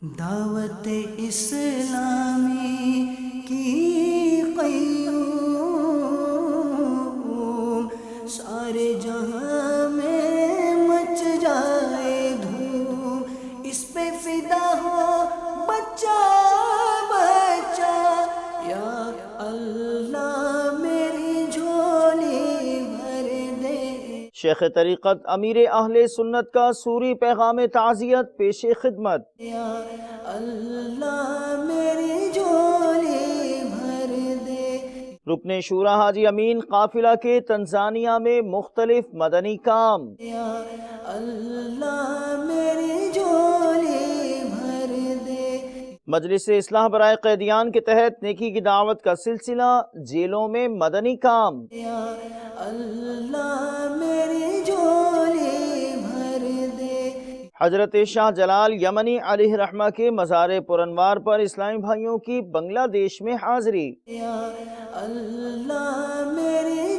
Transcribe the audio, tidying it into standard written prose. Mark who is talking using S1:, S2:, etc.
S1: دعوت اسلامی کی قیوم، سارے جہاں میں مچ جائے دھوم، اس پہ فدا ہو بچہ بچہ، یا اللہ میری جھولی بھر دے۔
S2: شیخ طریقت امیر اہل سنت کا سوری پیغام تعزیت پیش خدمت۔
S1: یا اللہ میری جھولی بھر دے۔
S2: رکن شورا حاجی امین قافلہ کے تنزانیہ میں مختلف مدنی کام۔
S1: یا اللہ میری جھولی بھر دے۔
S2: مجلس اصلاح برائے قیدیان کے تحت نیکی کی دعوت کا سلسلہ، جیلوں میں مدنی کام۔
S1: یا اللہ میری جھولی بھر دے۔
S2: حضرت شاہ جلال یمنی علیہ رحمہ کے مزار پرانوار پر اسلامی بھائیوں کی بنگلہ دیش میں حاضری۔
S1: یا اللہ میری